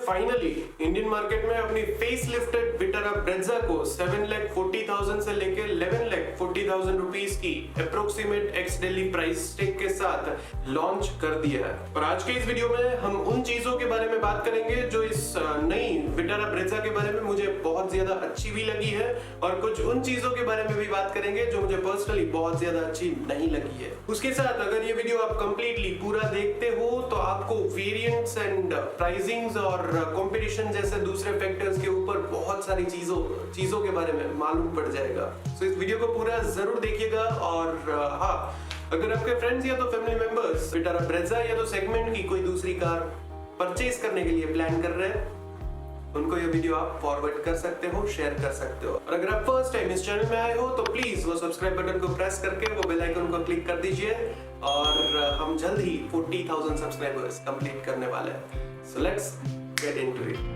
Finally Indian market में अपनी face lifted Vitara Brezza को 7,40,000 से लेकर 11,40,000 रुपीस की approximate x daily price tag के साथ लॉन्च कर दिया है। और आज के इस वीडियो में हम उन चीजों के बारे में बात करेंगे जो इस नई विटारा ब्रेजा के बारे में मुझे बहुत ज्यादा अच्छी भी लगी है, और कुछ उन चीजों के बारे में भी बात करेंगे जो मुझे पर्सनली बहुत ज्यादा अच्छी नहीं लगी है। उसके साथ अगर ये वीडियो आप कंप्लीटली पूरा देखते हो तो आपको वेरिएंट्स एंड प्राइसिंग्स और कंपटीशन जैसे दूसरे फैक्टर्स के ऊपर बहुत सारी चीजों के बारे में मालूम पड़ जाएगा। तो इस वीडियो को पूरा जरूर देखिएगा। और हाँ, अगर आपके फ्रेंड्स या तो फैमिली मेंबर्स विटारा ब्रेजा या तो सेगमेंट की कोई दूसरी कार परचेज करने के लिए प्लान कर रहे हैं, उनको ये वीडियो आप फॉरवर्ड कर सकते हो, शेयर कर सकते हो। और अगर आप फर्स्ट टाइम इस चैनल में आए हो तो प्लीज वो सब्सक्राइब बटन को प्रेस करके वो बेल आइकन को क्लिक कर दीजिए। और हम जल्द ही 40,000 सब्सक्राइबर्स कंप्लीट करने वाले हैं। So let's get into it.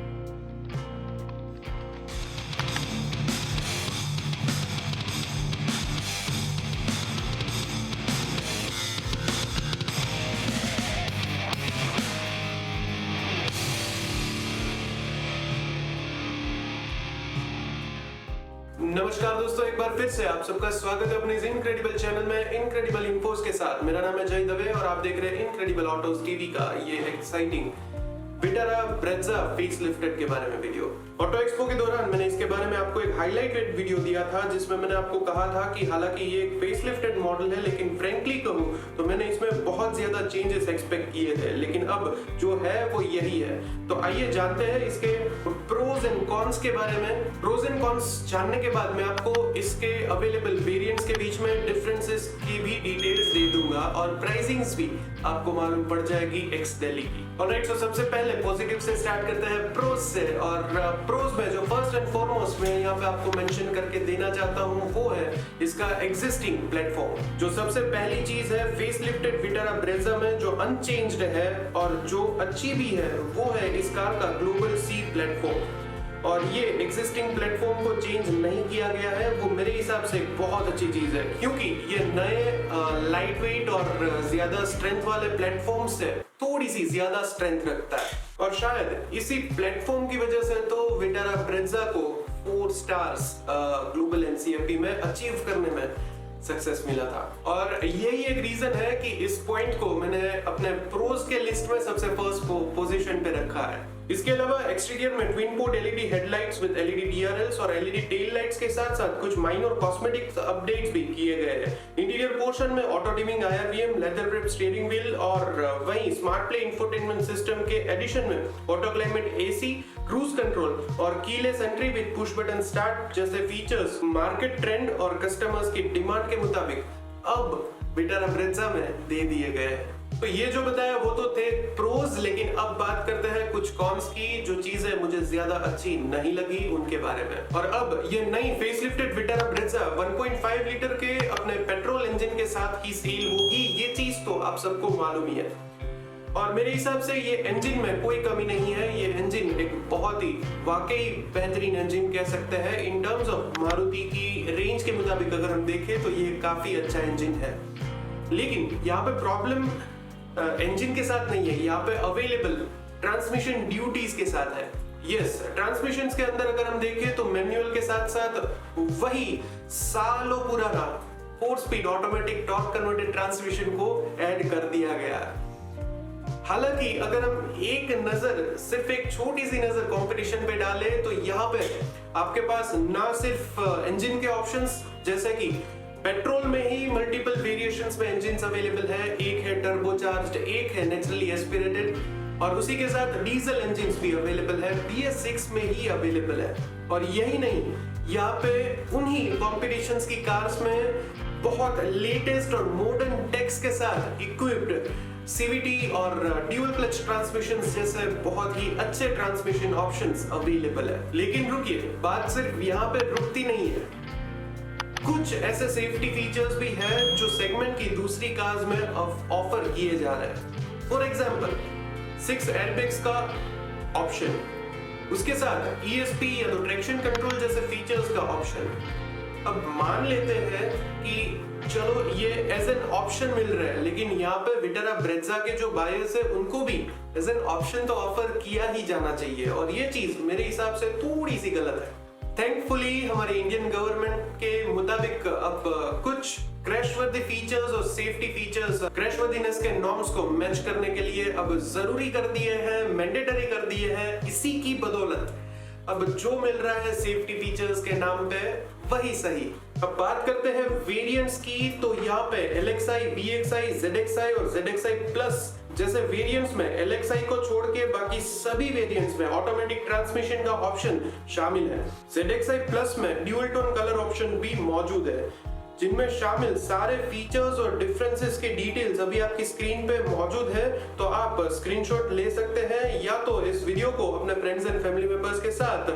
नमस्कार दोस्तों, एक बार फिर से आप सबका स्वागत है अपने इस इनक्रेडिबल चैनल में इनक्रेडिबल इन्फोस के साथ। मेरा नाम है जय दवे और आप देख रहे हैं इनक्रेडिबल ऑटोज टीवी का ये exciting Vitara Brezza face lifted के बारे में वीडियो। ऑटो एक्सपो के दौरान मैंने इसके बारे में आपको एक हाईलाइटेड वीडियो दिया था जिसमें मैंने आपको कहा था कि हालांकि ये एक फेस लिफ्टेड मॉडल है, लेकिन फ्रैंकली कहूं तो मैंने इसमें बहुत ज्यादा चेंजेस एक्सपेक्ट किए थे, लेकिन अब जो है वो यही है। तो आइए जानते हैं इसके प्रोज एंड कॉन्स के बारे में। प्रोज एंड कॉन्स जानने के बाद मैं आपको इसके अवेलेबल वेरिएंट्स के बीच में डिफरेंसेस की भी डिटेल्स दे दूंगा और प्राइसिंग्स भी आपको मालूम पड़ जाएगी एक्स दिल्ली की। ऑलराइट, तो सबसे पहले पॉजिटिव से स्टार्ट करते हैं प्रोज से। और प्रोज में जो फर्स्ट एंड फॉरमोस्ट मैं यहाँ पे आपको मेंशन करके देना चाहता हूँ वो है इसका एग्जिस्टिंग प्लेटफॉर्म। जो सबसे पहली चीज है फेस लिफ्टेड विटारा ब्रेजा में जो अनचेंज्ड है और जो अच्छी भी है वो है इस कार का ग्लोबल सी प्लेटफॉर्म। और ये एग्जिस्टिंग प्लेटफॉर्म को चेंज नहीं किया गया है, वो मेरे हिसाब से एक बहुत अच्छी चीज है, क्योंकि ये नए लाइट वेट और ज्यादा स्ट्रेंथ वाले प्लेटफॉर्म से थोड़ी सी ज्यादा स्ट्रेंथ रखता है। और शायद इसी प्लेटफॉर्म की वजह से तो विटारा ब्रेजा को 4 स्टार्स ग्लोबल एनसीएफटी में अचीव करने में सक्सेस मिला था। और यही एक रीजन है कि इस पॉइंट को मैंने अपने प्रोज के लिस्ट में सबसे फर्स्ट पोजीशन पे रखा है। इसके अलावा एक्सटीरियर में twin port LED headlights with LED DRLs और एलईडी टेल लाइट्स के साथ साथ कुछ माइनर कॉस्मेटिक अपडेट्स भी किए गए हैं। इंटीरियर पोर्शन में auto dimming IRVM, leather wrapped steering wheel और वहीं स्मार्ट प्ले इंफोटेनमेंट सिस्टम के एडिशन में auto climate AC, cruise control और keyless entry with push button start जैसे फीचर्स मार्केट ट्रेंड और कस्टमर्स की डिमांड के मुताबिक अब विटारा ब्रेजा में दे दिए गए हैं। तो ये जो बताया वो तो थे प्रोज, लेकिन अब बात करते हैं कुछ कॉन्स की, जो चीजें मुझे ज्यादा अच्छी नहीं लगी उनके बारे में। और अब ये नई फेसलिफ्टेड विटारा ब्रेजा 1.5 लीटर के अपने पेट्रोल इंजन के साथ ही सेल होगी, ये चीज तो आप सबको मालूम ही है। और मेरे हिसाब से ये इंजन में कोई कमी नहीं है। ये इंजन एक बहुत ही वाकई बेहतरीन इंजन कह सकते हैं। इन टर्म्स ऑफ मारुति की रेंज के मुताबिक अगर हम देखें तो ये काफी अच्छा इंजन है, लेकिन यहाँ पे प्रॉब्लम इंजन के साथ नहीं है, यहाँ पे अवेलेबल ट्रांसमिशन ड्यूटीज के साथ है। यस, ट्रांसमिशन के अंदर अगर हम देखें तो मैनुअल के साथ साथ वही सालों पुराना 4 speed automatic torque converted transmission को ऐड कर दिया गया है। हालांकि अगर हम एक नजर, सिर्फ एक छोटी सी नजर कंपटीशन पे डालें तो यहाँ पे आपके पास ना सिर्फ इंजन के ऑप्शंस जैसे कि पेट्रोल में ही मल्टीपल वेरिएशंस में इंजन्स अवेलेबल है, एक है टर्बोचार्ज्ड, एक है नेचुरली एस्पिरेटेड, और उसी के साथ डीजल इंजन्स भी अवेलेबल है, BS6 में ही अवेलेबल है। और यही नहीं, यहाँ पे उन्हीं कॉम्पिटिशंस की कार्स में बहुत लेटेस्ट और मॉडर्न टेक्स के साथ इक्विप्ड CVT और ड्यूल क्लच ट्रांसमिशन जैसे बहुत ही अच्छे ट्रांसमिशन ऑप्शंस अवेलेबल है। लेकिन रुकिए, बात सिर्फ यहाँ पे रुकती नहीं है। कुछ ऐसे सेफ्टी फीचर्स भी हैं जो सेगमेंट की दूसरी कार्स में ऑफर किए जा रहे हैं। फॉर एग्जांपल 6 एयरबैग्स का ऑप्शन, उसके साथ ESP या तो ट्रैक्शन कंट्रोल जैसे फीचर्स का ऑप्शन, अब मान लेते हैं कि चलो ये एज एन ऑप्शन मिल रहा है, लेकिन यहाँ पे विटारा ब्रेज़ा के जो बायर्स है उनको भी एज एन ऑप्शन तो ऑफर किया ही जाना चाहिए, और ये चीज मेरे हिसाब से थोड़ी सी गलत है। थैंकफुली हमारे इंडियन गवर्नमेंट के मुताबिक अब कुछ क्रैशवर्दी फीचर्स और सेफ्टी फीचर्स क्रैशवर्दीनेस के नॉर्म्स को मैच करने के लिए अब जरूरी कर दिए हैं, मैंडेटरी कर दिए हैं। इसी की बदौलत अब जो मिल रहा है सेफ्टी फीचर्स के नाम पे वही सही। अब बात करते हैं वेरिएंट्स की, तो यहाँ पे LXi, VXi, ZXi और ZXi प्लस जैसे वेरिएंट्स में LXi को छोड़ के बाकी सभी वेरिएंट्स में ऑटोमेटिक ट्रांसमिशन का ऑप्शन शामिल है। ZXi प्लस में ड्यूल टोन कलर ऑप्शन भी मौजूद है, जिनमें शामिल सारे फीचर्स और डिफरेंसेस के डिटेल्स अभी आपकी स्क्रीन पे मौजूद है। तो आप स्क्रीनशॉट ले सकते हैं या तो इस वीडियो को अपने फ्रेंड्स एंड फैमिली मेंबर्स के साथ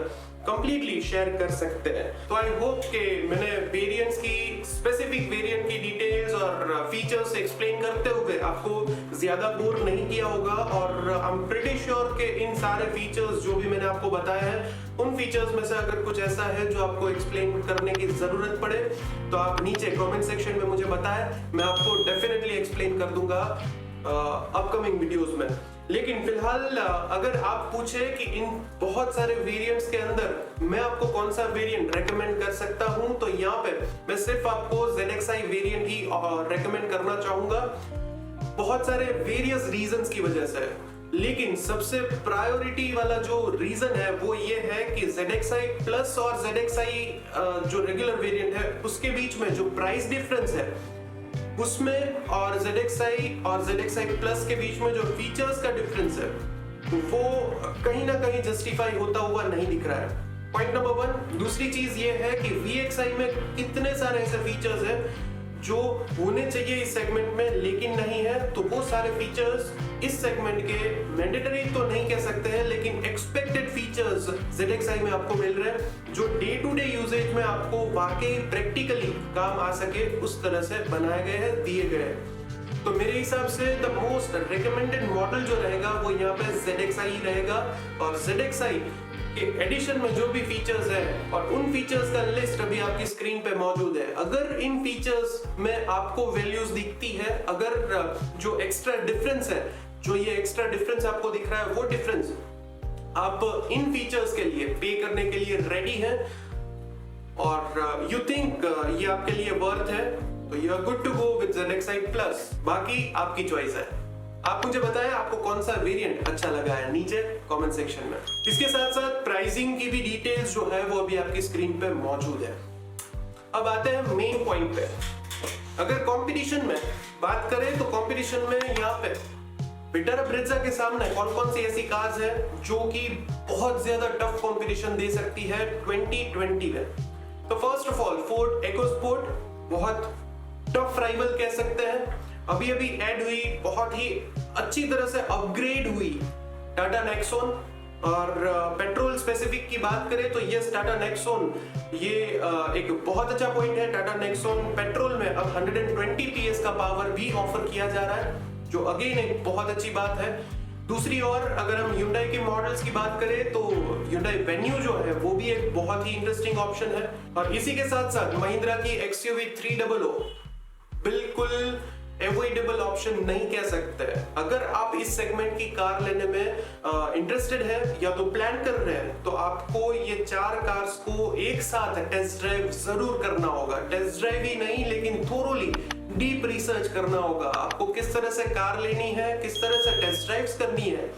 कंप्लीटली शेयर कर सकते हैं। तो आई होप कि मैंने वेरिएंट्स की स्पेसिफिक वेरिएंट की डिटेल्स और फीचर्स एक्सप्लेन करते हुए आपको ज्यादा बोर नहीं किया होगा, और आई एम प्रीटी श्योर कि इन सारे फीचर्स जो भी मैंने आपको बताया है उन फीचर्स में से अगर कुछ ऐसा है जो आपको एक्सप्लेन करने की जरूरत पड़े तो आप नीचे कमेंट सेक्शन में मुझे बताएं, मैं आपको डेफिनेटली एक्सप्लेन कर दूंगा अपकमिंग वीडियोस में। लेकिन फिलहाल अगर आप पूछे कि इन बहुत सारे वेरिएंट्स के अंदर मैं आपको कौन सा वेरिएंट रेकमेंड कर सकता हूं, तो यहाँ पे मैं सिर्फ आपको ZXi वेरिएंट ही रेकमेंड करना चाहूंगा, बहुत सारे वेरियस रीजंस की वजह से। लेकिन सबसे प्रायोरिटी वाला जो रीजन है वो ये है कि ZXi प्लस और ZXi जो रेगुलर वेरिएंट है उसके बीच में जो प्राइस डिफरेंस है उसमें, और ZXi और ZXi प्लस के बीच में जो फीचर्स का डिफरेंस है वो कहीं ना कहीं जस्टिफाई होता हुआ नहीं दिख रहा है। Point number 1। दूसरी चीज ये है कि VXi में कितने सारे ऐसे फीचर्स हैं जो होने चाहिए इस सेगमेंट में लेकिन नहीं है, तो वो सारे फीचर्स इस सेगमेंट के मैंडेटरी तो नहीं कह सकते हैं लेकिन एक्सपेक्टेड फीचर्स ZXi में आपको मिल रहे हैं, जो डे टू डे यूजेज में आपको वाकई प्रैक्टिकली काम आ सके उस तरह से बनाए गए हैं, दिए गए हैं। तो मेरे हिसाब से द मोस्ट रिकमेंडेड मॉडल जो रहेगा वो यहाँ पे ZXi ही रहेगा, और ZXi के एडिशन में जो भी फीचर्स है और उन फीचर्स का लिस्ट अभी आपकी स्क्रीन पे मौजूद है। अगर इन फीचर्स में आपको वैल्यूज दिखती है, अगर जो एक्स्ट्रा डिफरेंस है, जो ये एक्स्ट्रा डिफरेंस आपको दिख रहा है वो डिफरेंस आप इन फीचर्स के लिए पे करने के लिए रेडी हैं और यू थिंक ये आपके लिए वर्थ है, तो you are good to go with ZXi plus. बाकी आपकी चॉइस है, आप मुझे बताएं आपको कौन सा वेरिएंट अच्छा लगा है नीचे कमेंट सेक्शन में। इसके साथ साथ प्राइसिंग की भी डिटेल्स जो है वो अभी आपकी स्क्रीन पे मौजूद है। अब आते हैं मेन पॉइंट पे। अगर कंपटीशन में बात करें तो कंपटीशन में यहाँ पे विटारा ब्रेज़ा के सामने कौन कौन सी ऐसी कार्स है जो कि बहुत ज्यादा टफ कंपटीशन दे सकती है 2020 में। तो first of all Ford EcoSport बहुत टफ राइवल कह सकते हैं, अभी अभी ऐड हुई, बहुत ही अच्छी तरह से अपग्रेड हुई टाटा नेक्सॉन। और पेट्रोल स्पेसिफिक की बात करें तो यस, टाटा नेक्सॉन ये एक बहुत अच्छा पॉइंट है। टाटा नेक्सॉन पेट्रोल में अब 120 PS का पावर भी ऑफर किया जा रहा है, जो अगेन एक बहुत अच्छी बात है। दूसरी ओर अगर हम Hyundai के मॉडल्स की बात करें तो Hyundai Venue जो है वो भी एक बहुत ही इंटरेस्टिंग ऑप्शन है। और इसी के साथ साथ महिंद्रा की XUV 300 बिल्कुल एवॉइडेबल ऑप्शन नहीं कह सकते। अगर आप इस सेगमेंट की कार लेने में इंटरेस्टेड है या तो प्लान कर रहे हैं तो आपको ये 4 कार्स को एक साथ टेस्ट ड्राइव जरूर करना होगा। टेस्ट ड्राइव ही नहीं लेकिन थोरोली डीप रिसर्च करना होगा, आपको किस तरह से कार लेनी है, किस तरह से टेस्ट ड्राइव्स करनी है।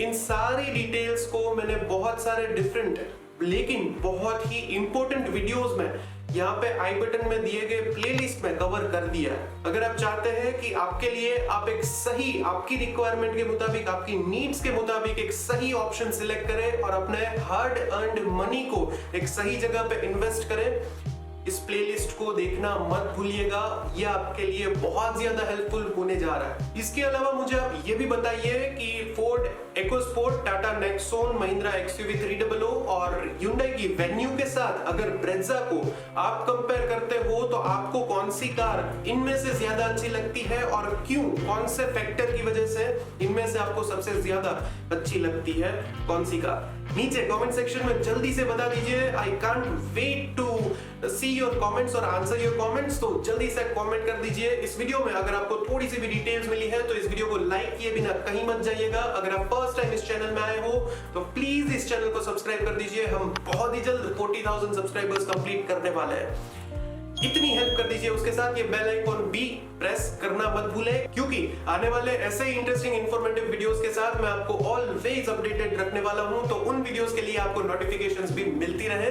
इन सारी डिटेल्स को मैंने बहुत सारे डिफरेंट लेकिन बहुत ही इंपॉर्टेंट वीडियोस में यहाँ पे आई बटन में दिए गए प्लेलिस्ट में कवर कर दिया है। अगर आप चाहते हैं कि आपके लिए आप एक सही, आपकी रिक्वायरमेंट के मुताबिक, आपकी नीड्स के मुताबिक एक सही ऑप्शन सिलेक्ट करें और अपने हार्ड अर्न्ड मनी को एक सही जगह पे इन्वेस्ट करें, इस प्लेलिस्ट को देखना मत भूलिएगा, ये आपके लिए बहुत ज्यादा हेल्पफुल होने जा रहा है। इसके अलावा मुझे आप ये भी बताइए कि Ford EcoSport, Tata Nexon, Mahindra XUV 300 और Hyundai की Venue के साथ अगर ब्रेज़ा को आप कंपेयर करते हो तो आपको कौन सी कार इनमें से ज्यादा अच्छी लगती है और क्यों, कौन से फैक्टर की वजह से इनमें से आपको सबसे ज्यादा अच्छी लगती है कौन सी कार, नीचे कमेंट सेक्शन में जल्दी से बता दीजिए। I can't wait to see see your comments और आंसर योर कमेंट्स। तो जल्दी से कमेंट कर दीजिए इस वीडियो में। अगर आपको थोड़ी सी भी डिटेल्स मिली है तो इस वीडियो को लाइक किए बिना कहीं मत जाइएगा। अगर आप फर्स्ट टाइम इस चैनल में आए हो तो प्लीज इस चैनल को सब्सक्राइब कर दीजिए। हम बहुत ही जल्द 40,000 सब्सक्राइबर्स कंप्लीट करने वाले हैं। इतनी हेल्प कर दीजिए। उसके साथ ये बेल आइकॉन भी प्रेस करना मत भूलें, क्योंकि आने वाले ऐसे ही इंटरेस्टिंग इंफॉर्मेटिव वीडियोस के साथ मैं आपको ऑलवेज अपडेटेड रखने वाला हूं। तो उन वीडियोस के लिए आपको नोटिफिकेशंस भी मिलती रहे।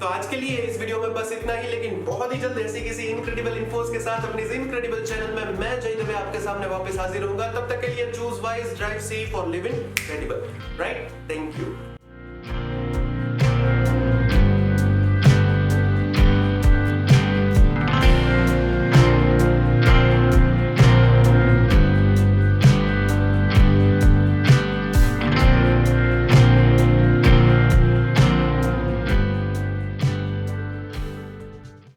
तो आज के लिए इस वीडियो में बस इतना ही, लेकिन बहुत ही जल्द ऐसी किसी इनक्रेडिबल इन्फोस के साथ अपनी इनक्रेडिबल चैनल में मैं जय दवे आपके सामने वापस हाजिर होऊंगा। तब तक के लिए चूज वाइज, ड्राइव सेफ और live incredible. Right, thank you.